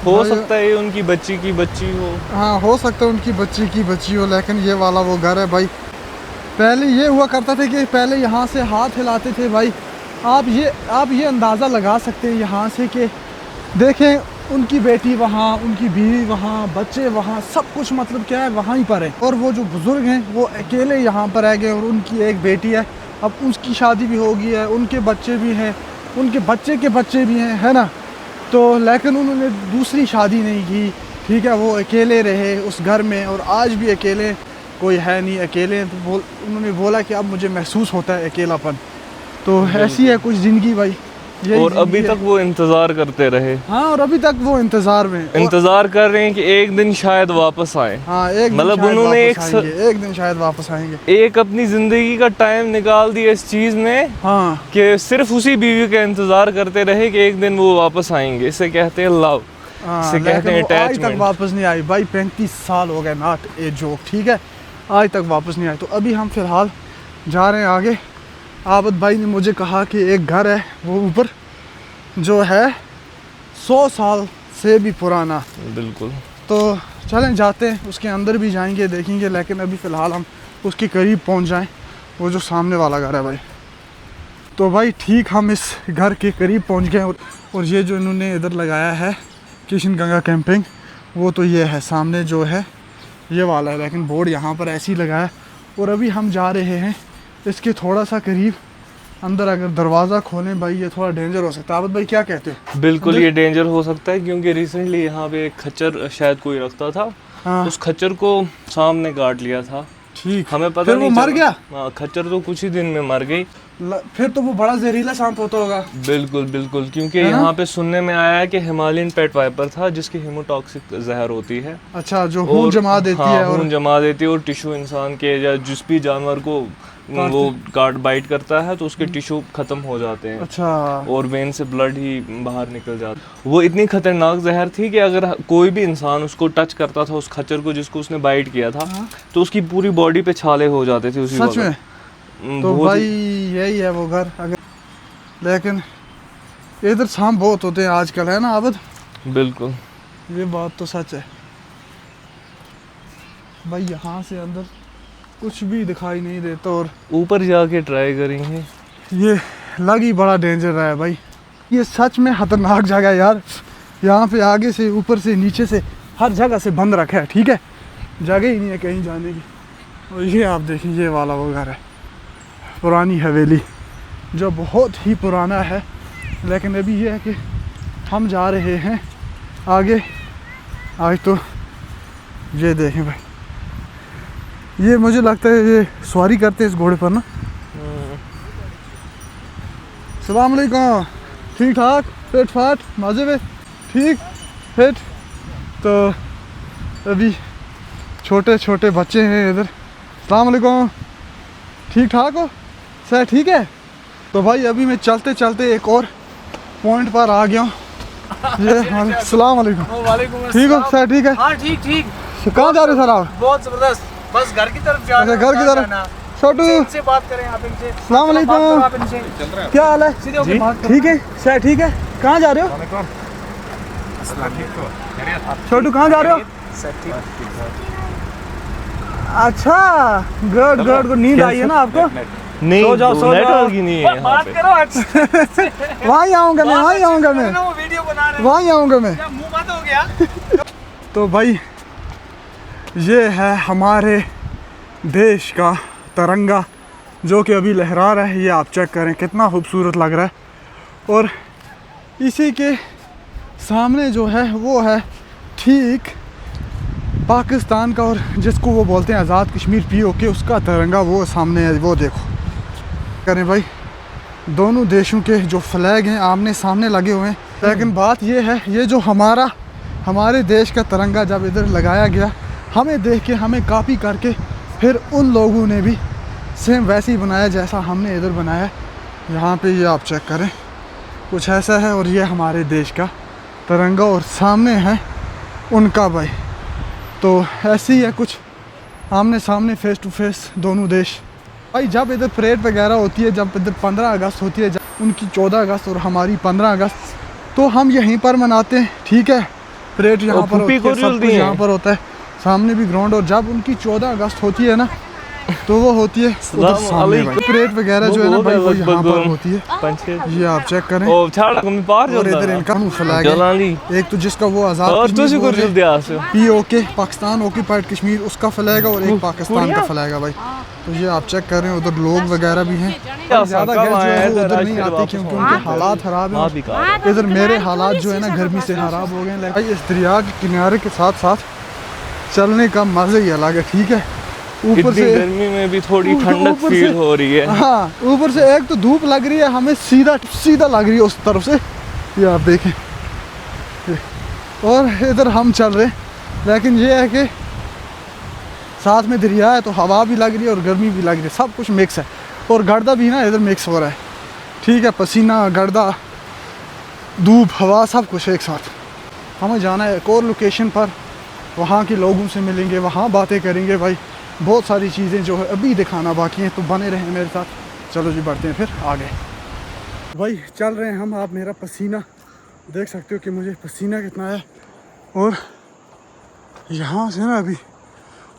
हो भाई, सकता है ये उनकी बच्ची की बच्ची हो। हाँ हो सकता है उनकी बच्ची की बच्ची हो, लेकिन ये वाला वो घर है भाई। पहले ये हुआ करता था कि पहले यहाँ से हाथ हिलाते थे भाई। आप ये अंदाज़ा लगा सकते हैं यहाँ से कि देखें उनकी बेटी वहाँ, उनकी बीवी वहाँ, बच्चे वहाँ, सब कुछ मतलब क्या है वहाँ ही पर है। और वो जो बुज़ुर्ग हैं वो अकेले यहाँ पर रह गए, और उनकी एक बेटी है, अब उसकी शादी भी हो गई है, उनके बच्चे भी हैं, उनके बच्चे के बच्चे भी हैं, है ना। तो लेकिन उन्होंने दूसरी शादी नहीं की। ठीक है, वो अकेले रहे उस घर में, और आज भी अकेले, कोई है नहीं, अकेले। तो उन्होंने बोला कि अब मुझे महसूस होता है अकेलापन। तो ऐसी है कुछ ज़िंदगी भाई। और अभी तक वो इंतज़ार करते रहे। हाँ, और अभी तक वो इंतज़ार में इंतज़ार कर रहे हैं कि एक दिन शायद वापस आए। हाँ, एक दिन मतलब शायद उन्होंने एक दिन शायद वापस आएंगे। एक अपनी ज़िंदगी का टाइम निकाल दिया इस चीज़ में हाँ, कि सिर्फ उसी बीवी का इंतज़ार करते रहे कि एक दिन वो वापस आएंगे। इसे कहते हैं लव, हाँ, इसे कहते हैं लेकिन वो आज तक अटैचमेंट। वापस नहीं आई भाई। 35 साल हो गए, नॉट ए जोक। ठीक है, आज तक वापस नहीं आई। तो अभी हम फ़िलहाल जा रहे हैं आगे। आबद भाई ने मुझे कहा कि एक घर है वो ऊपर, जो है 100 साल से भी पुराना। बिल्कुल। तो चलें जाते हैं, उसके अंदर भी जाएंगे, देखेंगे। लेकिन अभी फ़िलहाल हम उसके करीब पहुंच जाएं, वो जो सामने वाला घर है भाई। तो भाई ठीक हम इस घर के करीब पहुंच गए, और ये जो इन्होंने इधर लगाया है किशन गंगा कैंपिंग, वो तो ये है सामने जो है ये वाला है, लेकिन बोर्ड यहाँ पर ऐसे ही लगा है। और अभी हम जा रहे हैं इसके थोड़ा सा करीब अंदर। अगर दरवाज़ा खोलें भाई, ये थोड़ा डेंजर हो सकता है। आबद भाई क्या कहते हो? बिल्कुल ये डेंजर हो सकता है, क्योंकि रिसेंटली यहाँ पे एक खच्चर शायद कोई रखता था। हाँ, उस खच्चर को सामने काट लिया था। ठीक, हमें पता फिर नहीं वो मर चला। गया? हाँ, खच्चर तो कुछ ही दिन में मर गई। फिर तो वो बड़ा जहरीला सांप होता होगा। बिल्कुल बिल्कुल, क्योंकि है ना? यहाँ पे सुनने में आया है कि हिमालयन पेट वाइपर था जिसकी हीमोटॉक्सिक जहर होती है। अच्छा, जो खून जमा देती हाँ, है और खून जमा देती है, और टिश्यू इंसान के या जिस भी जानवर को वो काट बाइट करता है तो उसके टिश्यू खत्म हो जाते हैं। अच्छा, और वेन से ब्लड ही बाहर निकल जाता। वो इतनी खतरनाक जहर थी कि अगर कोई भी इंसान उसको टच करता था, उस खच्चर को जिसको उसने बाइट किया था, तो उसकी पूरी बॉडी पे छाले हो जाते थे उसी सच में? तो बहुत भाई यही है वो घर। अगर लेकिन इधर सांप बहुत होते हैं आजकल, है ना आबद? बिल्कुल। ये बात तो सच है भाई। यहाँ से अंदर कुछ भी दिखाई नहीं देता, और ऊपर जाके ट्राई करेंगे। ये लग ही बड़ा डेंजर रहा है भाई। ये सच में खतरनाक जगह है यार। यहाँ पे आगे से, ऊपर से, नीचे से, हर जगह से बंद रखा है। ठीक है, जगह ही नहीं है कहीं जाने की। और ये आप देखें, ये वाला वो घर है, पुरानी हवेली, जो बहुत ही पुराना है। लेकिन अभी ये है कि हम जा रहे हैं आगे। आज तो ये देखें भाई, ये मुझे लगता है ये सवारी करते हैं इस घोड़े पर ना। सलाम अलैकुम। ठीक ठाक, फिट फाट, मज़े में, ठीक फिट। तो अभी छोटे छोटे बच्चे हैं इधर। सलाम अलैकुम, ठीक ठाक हो? सर ठीक है। तो भाई अभी मैं चलते चलते एक और पॉइंट पर आ गया हूँ। ये अस्सलाम वालेकुम। वालेकुम ठीक हो सर? ठीक है। हाँ ठीक ठीक। कहाँ जा रहे हो सर आप? बहुत जबरदस्त, बस घर की तरफ जा अच्छा, रहे घर की तरफ। छोटू इनसे बात करें आप, इनसे अस्सलाम वालेकुम। आप इनसे क्या हाल है? सीधे होके बात ठीक है सर ठीक है। कहाँ जा रहे हो छोटू? कहाँ जा रहे हो? अच्छा गुड गुड गुड। नींद आई है ना आपको? नहीं, सो जाओ, सो जाओ। नेटवर्क ही नहीं है यहाँ बात पे। करो आज। वहीं आऊँगा मैं, वहीं आऊँगा मैं, वो वीडियो बना रहे हैं, वहीं आऊँगा मैं। क्या मुंह बंद हो गया? तो भाई ये है हमारे देश का तिरंगा जो कि अभी लहरा रहा है। ये आप चेक करें कितना खूबसूरत लग रहा है। और इसी के सामने जो है वो है ठीक पाकिस्तान का, और जिसको वो बोलते हैं आज़ाद कश्मीर POK, उसका तिरंगा वो सामने है। वो देखो करें भाई, दोनों देशों के जो फ्लैग हैं आमने सामने लगे हुए हैं। लेकिन बात ये है, ये जो हमारे देश का तिरंगा जब इधर लगाया गया, हमें देख के, हमें कॉपी करके फिर उन लोगों ने भी सेम वैसे ही बनाया जैसा हमने इधर बनाया। यहाँ पे ये आप चेक करें कुछ ऐसा है। और ये हमारे देश का तिरंगा और सामने है उनका भाई। तो ऐसे ही है कुछ आमने सामने, फेस टू फेस दोनों देश। भाई जब इधर परेड वगैरह होती है, जब इधर 15 अगस्त होती है, जब उनकी 14 अगस्त और हमारी 15 अगस्त, तो हम यहीं पर मनाते हैं। ठीक है, परेड यहाँ पर होती है, सब कुछ यहाँ पर होता है, सामने भी ग्राउंड। और जब उनकी 14 अगस्त होती है ना, तो वो होती है उधर सामने भाई। परेड वगैरह जो है ना भाई, वो यहाँ पर होती है। ये आप चेक करें। ओ छाड़ कमी पार और इधर इनका फ्लैग है, एक तो जिसका वो आज़ाद कश्मीर बोल रहे हैं, POK पाकिस्तान ऑक्यूपाइड कश्मीर, उसका फ्लैग है, और एक पाकिस्तान का फ्लैग है भाई। तो ये आप चेक कर रहे हैं। उधर लोग वगैरह भी हैं। ज़्यादा गेस्ट जो है वो उधर नहीं आते क्योंकि उनके हालात ख़राब हैं। इधर मेरे हालात जो है ना गर्मी से ख़राब हो गए। लेकिन भाई इस दरिया के किनारे के साथ साथ चलने का मज़ा ही अलग है। ठीक है, ऊपर से गर्मी में भी थोड़ी ठंडक फील हो रही है। हाँ, ऊपर से एक तो धूप लग रही है, हमें सीधा लग रही है उस तरफ से। ये आप देखें, और इधर हम चल रहे हैं। लेकिन ये है कि साथ में दरिया है, तो हवा भी लग रही है और गर्मी भी लग रही है, सब कुछ मिक्स है। और गर्दा भी ना इधर मिक्स हो रहा है। ठीक है, पसीना, गर्दा, धूप, हवा, सब कुछ एक साथ। हमें जाना है एक और लोकेशन पर, वहाँ के लोगों से मिलेंगे, वहाँ बातें करेंगे भाई। बहुत सारी चीज़ें जो है अभी दिखाना बाकी हैं, तो बने रहें मेरे साथ। चलो जी बढ़ते हैं फिर आगे। भाई चल रहे हैं हम। आप मेरा पसीना देख सकते हो कि मुझे पसीना कितना है। और यहाँ से ना अभी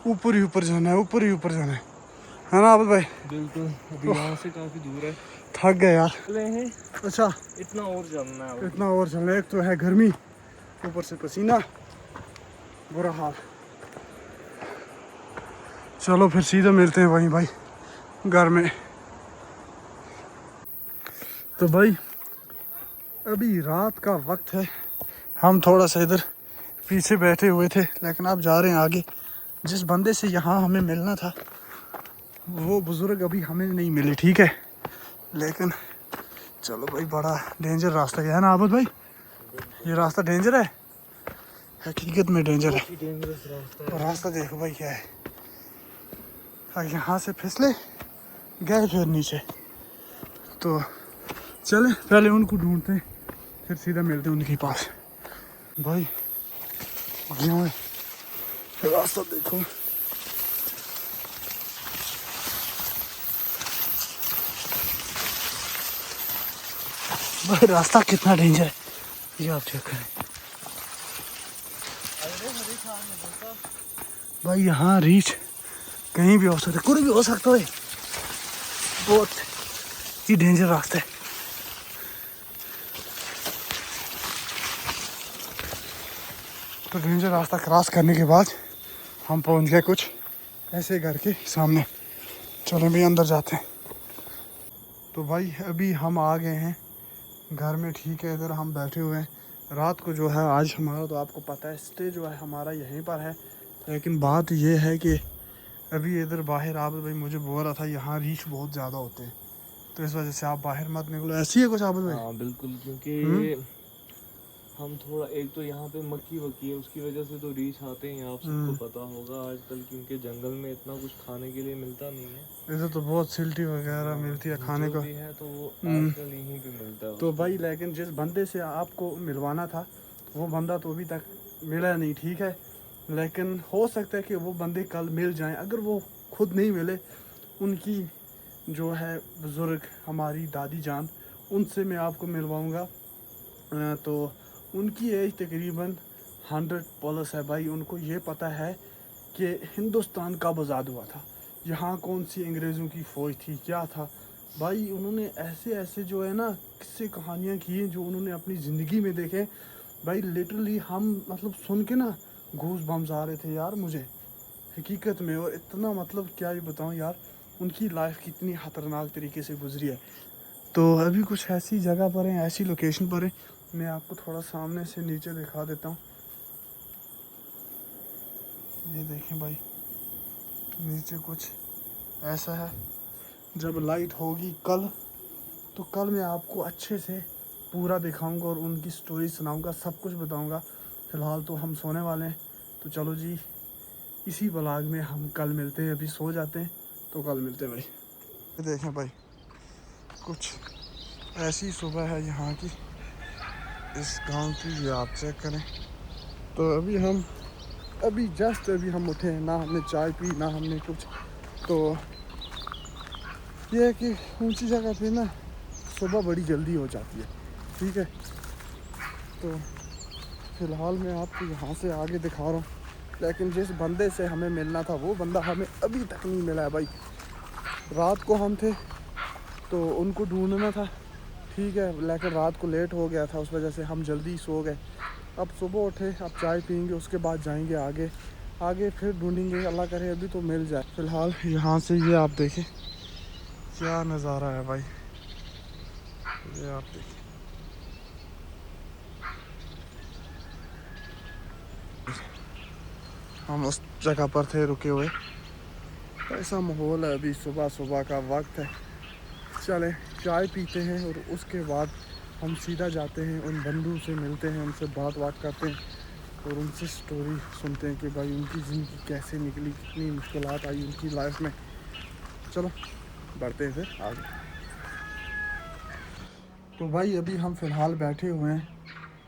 ऊपर ही ऊपर जाना है, ऊपर ही ऊपर जाना है ना आबिद भाई? बिल्कुल, अभी यहाँ से काफी दूर है। थक गए यार। हैं अच्छा, इतना और चलना है। इतना और चलना है। एक तो है गर्मी, ऊपर से पसीना, बुरा हाल। चलो फिर सीधा मिलते हैं वहीं भाई घर में। तो भाई अभी रात का वक्त है, हम थोड़ा सा इधर पीछे बैठे हुए थे, लेकिन अब जा रहे हैं आगे। जिस बंदे से यहाँ हमें मिलना था, वो बुज़ुर्ग अभी हमें नहीं मिले। ठीक है, लेकिन चलो भाई, बड़ा डेंजर रास्ता है ना आबिद भाई? ये रास्ता डेंजर है, हकीकत में डेंजर है। और रास्ता देखो भाई क्या है। यहाँ से फिसले गए फिर नीचे। तो चले पहले उनको ढूंढते हैं, फिर सीधा मिलते हैं उनके पास। भाई यहाँ रास्ता देखो, भाई रास्ता कितना डेंजर है, ये आप चेक करें भाई। यहाँ रीच कहीं भी हो सकता है, कोई भी हो सकता है। बहुत ही डेंजर रास्ता है। तो डेंजर रास्ता क्रॉस करने के बाद हम पहुंच गए कुछ ऐसे घर के सामने। चलो भी अंदर जाते हैं। तो भाई अभी हम आ गए हैं घर में। ठीक है, इधर हम बैठे हुए हैं। रात को जो है आज हमारा, तो आपको पता है, स्टे जो है हमारा यहीं पर है। लेकिन बात ये है कि अभी इधर बाहर आबिद भाई मुझे बोल रहा था यहाँ रीछ बहुत ज़्यादा होते हैं, तो इस वजह से आप बाहर मत निकलो। ऐसी है कुछ आबिद भाई? हाँ बिल्कुल, क्योंकि हम थोड़ा, एक तो यहाँ पे मक्की वक्की है, उसकी वजह से तो रीछ आते हैं, आप सबको पता होगा आजकल, क्योंकि जंगल में इतना कुछ खाने के लिए मिलता नहीं है। इधर तो बहुत सिल्टी वगैरह मिलती है खाने जो को। भी है तो वो आजकल यहीं पे मिलता है तो उसको। भाई लेकिन जिस बंदे से आपको मिलवाना था वो बंदा तो अभी तक मिला नहीं, ठीक है। लेकिन हो सकता है कि वो बंदे कल मिल जाएं। अगर वो खुद नहीं मिले, उनकी जो है बुज़ुर्ग हमारी दादी जान, उनसे मैं आपको मिलवाऊंगा। तो उनकी एज तकरीबन 100+ है भाई। उनको ये पता है कि हिंदुस्तान कब आज़ाद हुआ था, यहाँ कौन सी अंग्रेज़ों की फ़ौज थी, क्या था भाई। उन्होंने ऐसे ऐसे जो है ना किस्से कहानियाँ की हैं जो उन्होंने अपनी ज़िंदगी में देखे भाई। लिटरली हम मतलब सुन के ना गूज़ बम्स आ रहे थे यार मुझे हकीकत में। और इतना मतलब क्या ही बताऊँ यार, उनकी लाइफ कितनी ख़तरनाक तरीके से गुजरी है। तो अभी कुछ ऐसी जगह पर हैं, ऐसी लोकेशन पर हैं, मैं आपको थोड़ा सामने से नीचे दिखा देता हूँ। ये देखें भाई, नीचे कुछ ऐसा है। जब लाइट होगी कल, तो कल मैं आपको अच्छे से पूरा दिखाऊंगा और उनकी स्टोरी सुनाऊंगा, सब कुछ बताऊंगा। फ़िलहाल तो हम सोने वाले हैं, तो चलो जी इसी व्लॉग में हम कल मिलते हैं। अभी सो जाते हैं तो कल मिलते हैं भाई। ये देखें भाई, कुछ ऐसी सुबह है यहाँ की, इस गांव की, ये आप चेक करें। तो अभी जस्ट हम उठे हैं, ना हमने चाय पी ना हमने कुछ। तो ये है कि ऊंची जगह पे ना सुबह बड़ी जल्दी हो जाती है, ठीक है। तो फ़िलहाल मैं आपको यहाँ से आगे दिखा रहा हूँ, लेकिन जिस बंदे से हमें मिलना था वो बंदा हमें अभी तक नहीं मिला है भाई। रात को हम थे तो उनको ढूंढना था, ठीक है, लेकिन रात को लेट हो गया था, उस वजह से हम जल्दी सो गए। अब सुबह उठे, अब चाय पियेंगे, उसके बाद जाएंगे आगे फिर ढूंढेंगे, अल्लाह करे अभी तो मिल जाए। फ़िलहाल यहाँ से ये आप देखें क्या नज़ारा है भाई, ये आप देखिए। हम उस जगह पर थे रुके हुए, ऐसा माहौल है, अभी सुबह सुबह का वक्त है। चले चाय पीते हैं और उसके बाद हम सीधा जाते हैं उन बंधु से मिलते हैं, उनसे बात करते हैं और उनसे स्टोरी सुनते हैं कि भाई उनकी ज़िंदगी कैसे निकली, कितनी मुश्किलात आई उनकी लाइफ में। चलो बढ़ते हैं फिर आगे। तो भाई अभी हम फ़िलहाल बैठे हुए हैं,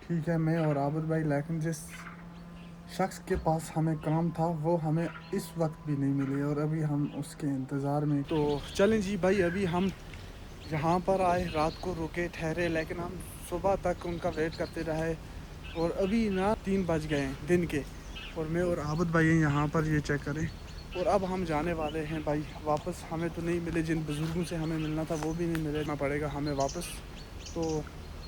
ठीक है, मैं और आबिद भाई। लेकिन जिस शख्स के पास हमें काम था वो हमें इस वक्त भी नहीं मिले और अभी हम उसके इंतज़ार में। तो चलें जी भाई, अभी हम यहाँ पर आए, रात को रुके ठहरे, लेकिन हम सुबह तक उनका वेट करते रहे और अभी ना 3 बज गए हैं दिन के। और मैं और आबिद भाई यहाँ पर, ये चेक करें। और अब हम जाने वाले हैं भाई वापस। हमें तो नहीं मिले, जिन बुज़ुर्गों से हमें मिलना था वो भी नहीं मिले, ना पड़ेगा हमें वापस। तो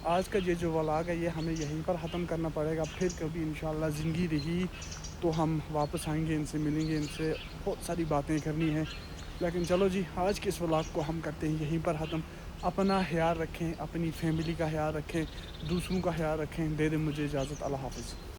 आज का ये जो व्लॉग है ये हमें यहीं पर ख़त्म करना पड़ेगा। फिर कभी इंशाल्लाह ज़िंदगी रही तो हम वापस आएंगे, इनसे मिलेंगे, इनसे बहुत सारी बातें करनी है। लेकिन चलो जी, आज के इस व्लॉग को हम करते हैं यहीं पर ख़त्म। अपना ख्याल रखें, अपनी फैमिली का ख्याल रखें, दूसरों का ख्याल रखें। दे दें मुझे इजाज़त, अल्लाह हाफ़िज़।